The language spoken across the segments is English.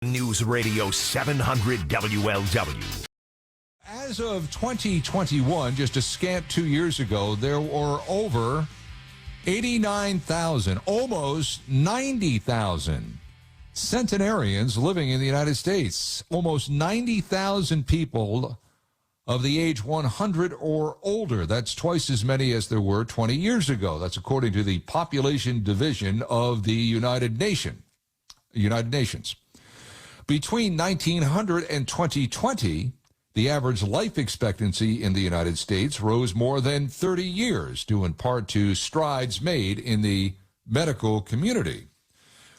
News Radio 700 WLW. As of 2021, just a scant 2 years ago, there were over 89,000, almost 90,000 centenarians living in the United States. Almost 90,000 people of the age 100 or older. That's twice as many as there were 20 years ago. That's according to the Population Division of the United Nations. Between 1900 and 2020, the average life expectancy in the United States rose more than 30 years, due in part to strides made in the medical community.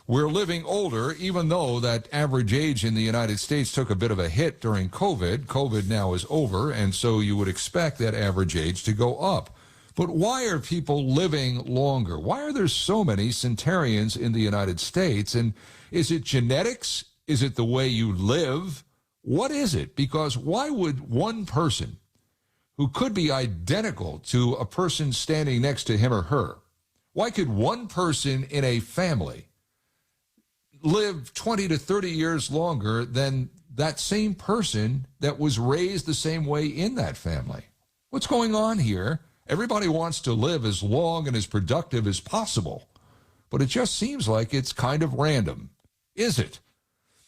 We're living older, even though that average age in the United States took a bit of a hit during COVID. COVID now is over, and so you would expect that average age to go up. But why are people living longer? Why are there so many centenarians in the United States? And is it genetics? Is it the way you live? What is it? Because why would one person who could be identical to a person standing next to him or her, why could one person in a family live 20 to 30 years longer than that same person that was raised the same way in that family? What's going on here? Everybody wants to live as long and as productive as possible, but it just seems like it's kind of random. Is it?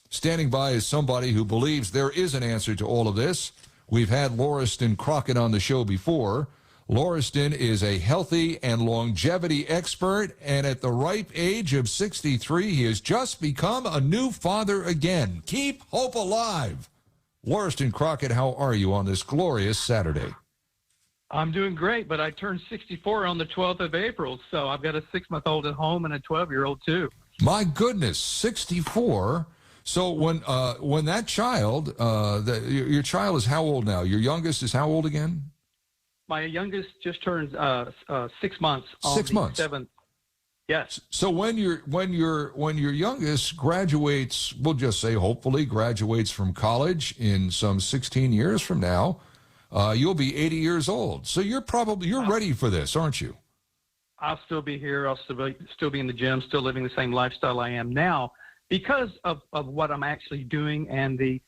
Standing by is somebody who believes there is an answer to all of this. We've had Lauriston Crockett on the show before. Lauriston is a healthy and longevity expert, and at the ripe age of 63, he has just become a new father again. Keep hope alive. Lauriston Crockett, how are you on this glorious Saturday? I'm doing great, but I turned 64 on the 12th of April, so I've got a 6-month-old at home and a 12-year-old too. My goodness, 64. So when that child, your child is how old now? Your youngest is how old again? My youngest just turned 6 months. On 6 months. 7th. Yes. So when your youngest graduates, we'll just say hopefully graduates from college in some 16 years from now, you'll be 80 years old. So you're ready for this, aren't you? I'll still be here. I'll still be in the gym, still living the same lifestyle I am now, because of what I'm actually doing and the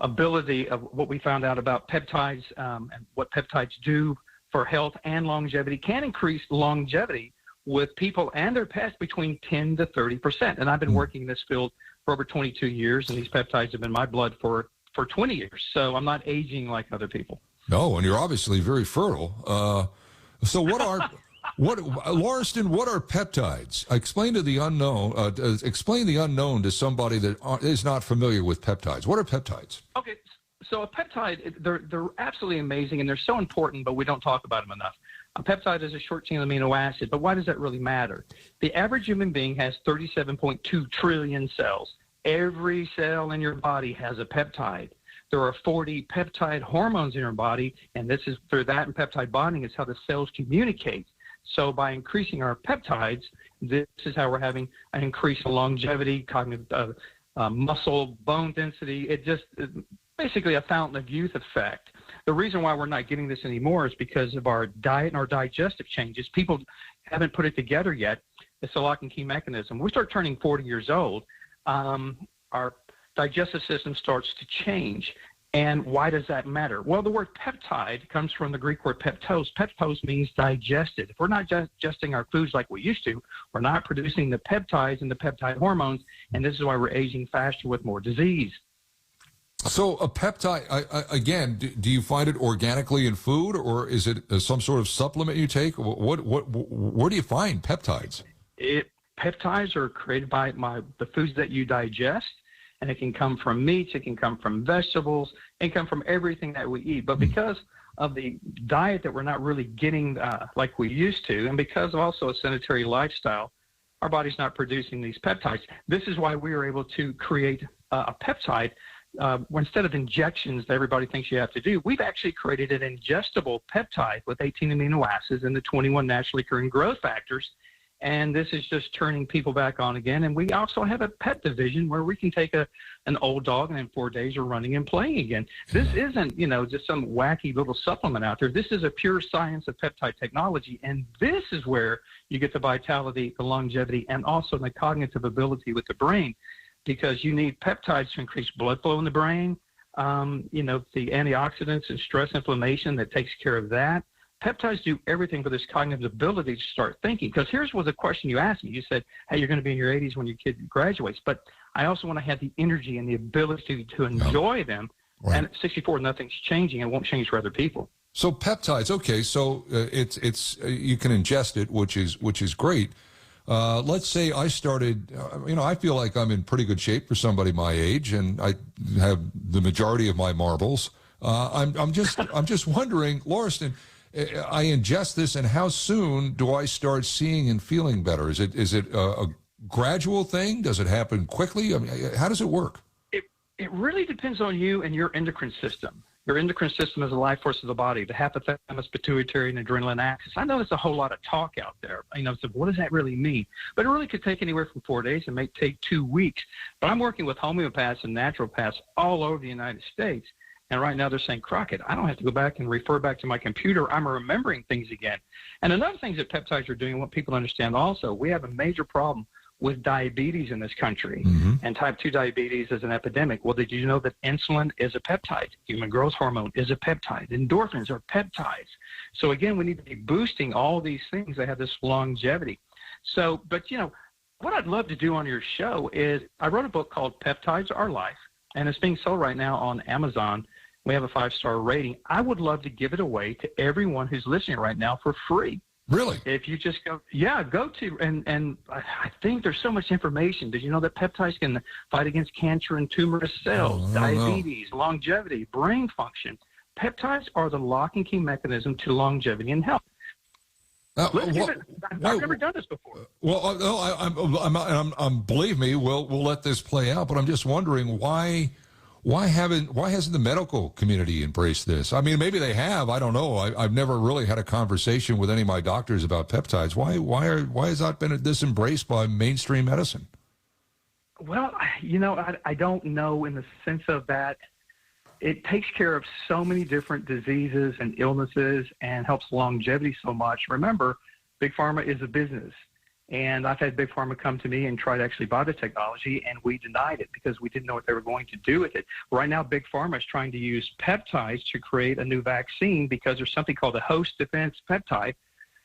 ability of what we found out about peptides and what peptides do for health and longevity can increase longevity with people and their pets between 10 to 30%. And I've been working in this field for over 22 years, and these peptides have been in my blood for 20 years. So I'm not aging like other people. No, and you're obviously very fertile. So Lauriston, what are peptides? Explain the unknown to somebody that is not familiar with peptides. What are peptides? Okay, so a peptide, they're absolutely amazing, and they're so important, but we don't talk about them enough. A peptide is a short-chain amino acid, but why does that really matter? The average human being has 37.2 trillion cells. Every cell in your body has a peptide. There are 40 peptide hormones in your body, and this is through that and peptide bonding is how the cells communicate. So by increasing our peptides, this is how we're having an increase in longevity, cognitive muscle, bone density. It just basically a fountain of youth effect. The reason why we're not getting this anymore is because of our diet and our digestive changes. People haven't put it together yet. It's a lock and key mechanism. We start turning 40 years old, our digestive system starts to change. And why does that matter? Well, the word peptide comes from the Greek word peptos. Peptos means digested. If we're not digesting our foods like we used to, we're not producing the peptides and the peptide hormones, and this is why we're aging faster with more disease. So a peptide, again, do you find it organically in food, or is it some sort of supplement you take? Where do you find peptides? Peptides are created by the foods that you digest. And it can come from meats, it can come from vegetables, it can come from everything that we eat. But because of the diet that we're not really getting like we used to, and because of also a sedentary lifestyle, our body's not producing these peptides. This is why we were able to create a peptide. Instead of injections that everybody thinks you have to do, we've actually created an ingestible peptide with 18 amino acids and the 21 naturally occurring growth factors. And this is just turning people back on again. And we also have a pet division where we can take an old dog and in 4 days are running and playing again. This isn't, just some wacky little supplement out there. This is a pure science of peptide technology. And this is where you get the vitality, the longevity, and also the cognitive ability with the brain. because you need peptides to increase blood flow in the brain. The antioxidants and stress inflammation that takes care of that. Peptides do everything for this cognitive ability to start thinking. Because here's what the question you asked me. You said, hey, you're going to be in your 80s when your kid graduates. But I also want to have the energy and the ability to enjoy them. Right. And at 64, nothing's changing and won't change for other people. So peptides, okay. So it's you can ingest it, which is great. Let's say I started, I feel like I'm in pretty good shape for somebody my age, and I have the majority of my marbles. I'm just wondering, Lauriston, I ingest this, and how soon do I start seeing and feeling better? Is it a gradual thing? Does it happen quickly? I mean, how does it work? It really depends on you and your endocrine system. Your endocrine system is the life force of the body, the hypothalamus, pituitary, and adrenaline axis. I know there's a whole lot of talk out there. So what does that really mean? But it really could take anywhere from 4 days and may take 2 weeks. But I'm working with homeopaths and naturopaths all over the United States. And right now they're saying, Crockett, I don't have to go back and refer back to my computer. I'm remembering things again. And another thing that peptides are doing, I want people to understand also, we have a major problem with diabetes in this country. Mm-hmm. And type 2 diabetes is an epidemic. Well, did you know that insulin is a peptide? Human growth hormone is a peptide. Endorphins are peptides. So again, we need to be boosting all these things that have this longevity. So, but what I'd love to do on your show is, I wrote a book called Peptides Are Life, and it's being sold right now on Amazon. We have a 5-star rating. I would love to give it away to everyone who's listening right now for free. Really? If you just go to, and I think there's so much information. Did you know that peptides can fight against cancer and tumorous cells, diabetes, longevity, brain function? Peptides are the lock and key mechanism to longevity and health. I've never done this before. Well, no, I'm believe me, we'll let this play out. But I'm just wondering why hasn't the medical community embraced this? I mean, maybe they have. I don't know. I've never really had a conversation with any of my doctors about peptides. Why has that been this embraced by mainstream medicine? Well, I don't know in the sense of that. It takes care of so many different diseases and illnesses and helps longevity so much. Remember, Big Pharma is a business. And I've had Big Pharma come to me and try to actually buy the technology, and we denied it because we didn't know what they were going to do with it. Right now, Big Pharma is trying to use peptides to create a new vaccine because there's something called a host defense peptide,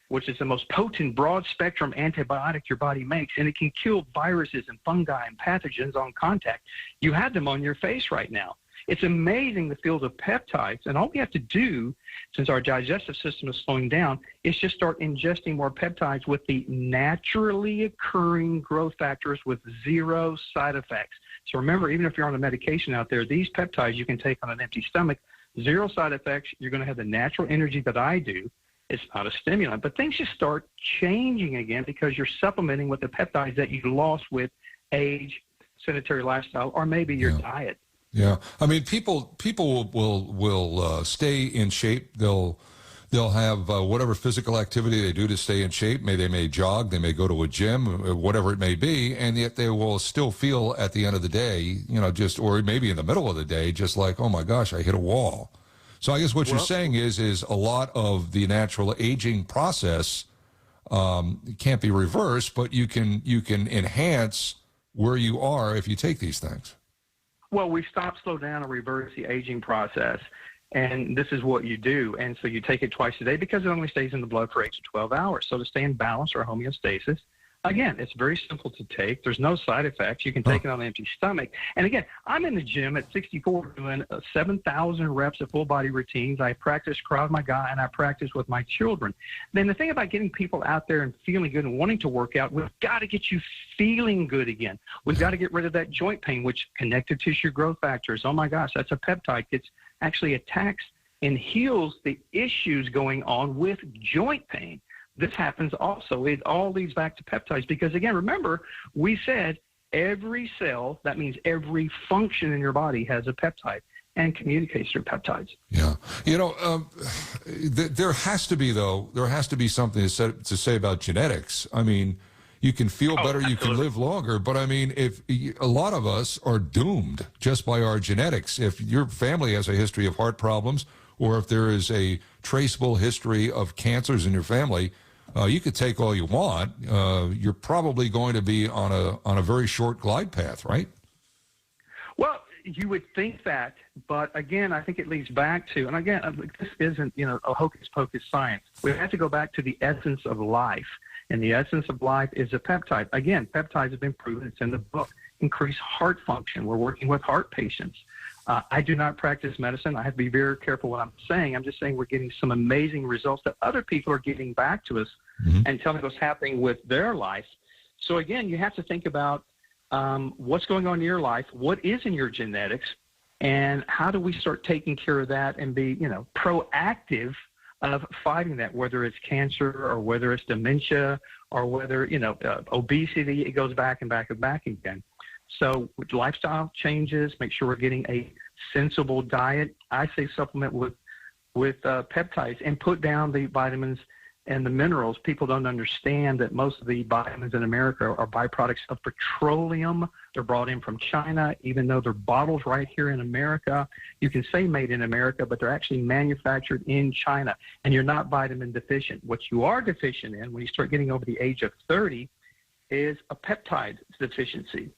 which is the most potent broad-spectrum antibiotic your body makes, and it can kill viruses and fungi and pathogens on contact. You have them on your face right now. It's amazing, the field of peptides, and all we have to do, since our digestive system is slowing down, is just start ingesting more peptides with the naturally occurring growth factors with zero side effects. So remember, even if you're on a medication out there, these peptides you can take on an empty stomach, zero side effects. You're going to have the natural energy that I do. It's not a stimulant, but things just start changing again because you're supplementing with the peptides that you lost with age, sedentary lifestyle, or maybe your diet. Yeah, I mean, people will stay in shape. They'll have whatever physical activity they do to stay in shape. They may jog, they may go to a gym, whatever it may be, and yet they will still feel at the end of the day, or maybe in the middle of the day, just like, oh my gosh, I hit a wall. So I guess what you're saying is a lot of the natural aging process can't be reversed, but you can enhance where you are if you take these things. Well, we stop, slow down, and reverse the aging process, and this is what you do. And so you take it twice a day because it only stays in the blood for 8 to 12 hours. So to stay in balance or homeostasis, again, it's very simple to take. There's no side effects. You can take it on an empty stomach. And again, I'm in the gym at 64 doing 7,000 reps of full-body routines. I practice Krav Maga, and I practice with my children. Then the thing about getting people out there and feeling good and wanting to work out, we've got to get you feeling good again. We've got to get rid of that joint pain, which connective tissue growth factors. Oh, my gosh, that's a peptide. It actually attacks and heals the issues going on with joint pain. This happens also. It all leads back to peptides because, again, remember, we said every cell, that means every function in your body has a peptide and communicates through peptides. Yeah. There has to be something to say about genetics. I mean, you can feel better, absolutely. You can live longer, but I mean, if a lot of us are doomed just by our genetics. If your family has a history of heart problems, or if there is a traceable history of cancers in your family, you could take all you want. You're probably going to be on a very short glide path, right? You would think that, but again, I think it leads back to, and again, this isn't, a hocus pocus science. We have to go back to the essence of life, and the essence of life is a peptide. Again, peptides have been proven. It's in the book. Increase heart function. We're working with heart patients. I do not practice medicine. I have to be very careful what I'm saying. I'm just saying we're getting some amazing results that other people are getting back to us and telling us what's happening with their life. So again, you have to think about what's going on in your life, what is in your genetics, and how do we start taking care of that and be, proactive of fighting that, whether it's cancer or whether it's dementia or whether, obesity. It goes back and back and back again. So with lifestyle changes, make sure we're getting a sensible diet. I say supplement with peptides and put down the vitamins and the minerals. People don't understand that most of the vitamins in America are byproducts of petroleum. They're brought in from China, even though they're bottled right here in America. You can say made in America, but they're actually manufactured in China, and you're not vitamin deficient. What you are deficient in when you start getting over the age of 30 is a peptide deficiency.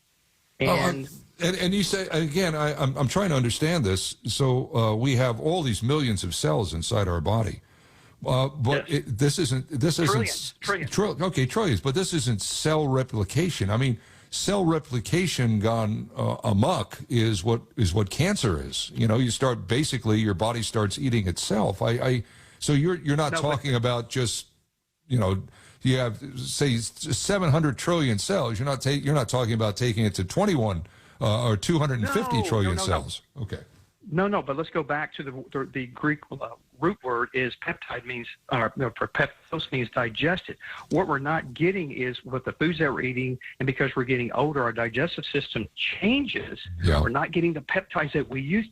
And you say, again, I'm trying to understand this. So we have all these millions of cells inside our body. But yes. This isn't trillions, but this isn't cell replication. I mean, cell replication gone amok is what cancer is. You start, basically your body starts eating itself. So you're not talking about just, you have, say, 700 trillion cells. You're not talking about taking it to 21 or 250 trillion cells. Okay. No, but let's go back to the Greek root word is peptide means, for peptos means digested. What we're not getting is with the foods that we're eating, and because we're getting older, our digestive system changes. Yeah. We're not getting the peptides that we used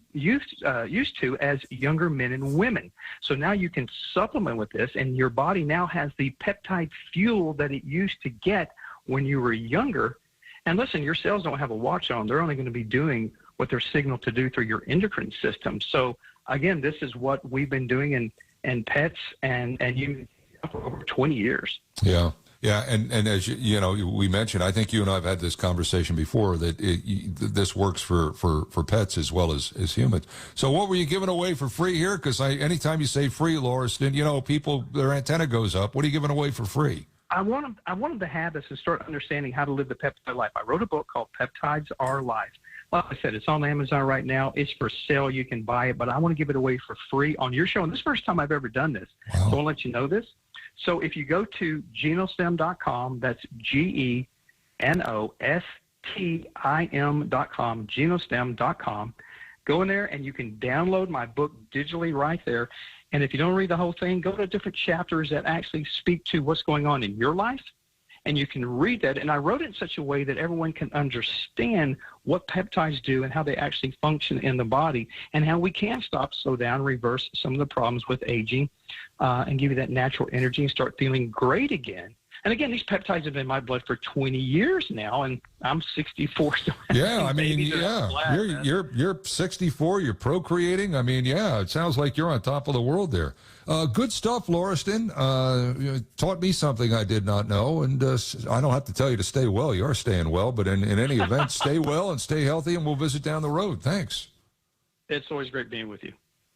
to as younger men and women. So now you can supplement with this, and your body now has the peptide fuel that it used to get when you were younger. And listen, your cells don't have a watch on. They're only going to be doing what they're signaled to do through your endocrine system. So again, this is what we've been doing in pets and you for over 20 years. Yeah. And as we mentioned, I think you and I have had this conversation before that this works for pets as well as humans. So what were you giving away for free here? Because anytime you say free, Lauriston, people, their antenna goes up. What are you giving away for free? I want them to have this and start understanding how to live the peptide life. I wrote a book called Peptides Are Life. Like I said, it's on Amazon right now. It's for sale. You can buy it, but I want to give it away for free on your show. And this is the first time I've ever done this. Wow. So I want to let you know this. So if you go to genostim.com, that's GENOSTIM.com, genostim.com, go in there and you can download my book digitally right there. And if you don't read the whole thing, go to different chapters that actually speak to what's going on in your life. And you can read that. And I wrote it in such a way that everyone can understand what peptides do and how they actually function in the body and how we can stop, slow down, reverse some of the problems with aging and give you that natural energy and start feeling great again. And again, these peptides have been in my blood for 20 years now, and I'm 64. So yeah, I mean, you're 64. You're procreating. I mean, yeah, it sounds like you're on top of the world there. Good stuff, Lauriston. Taught me something I did not know, and I don't have to tell you to stay well. You are staying well, but in any event, stay well and stay healthy, and we'll visit down the road. Thanks. It's always great being with you.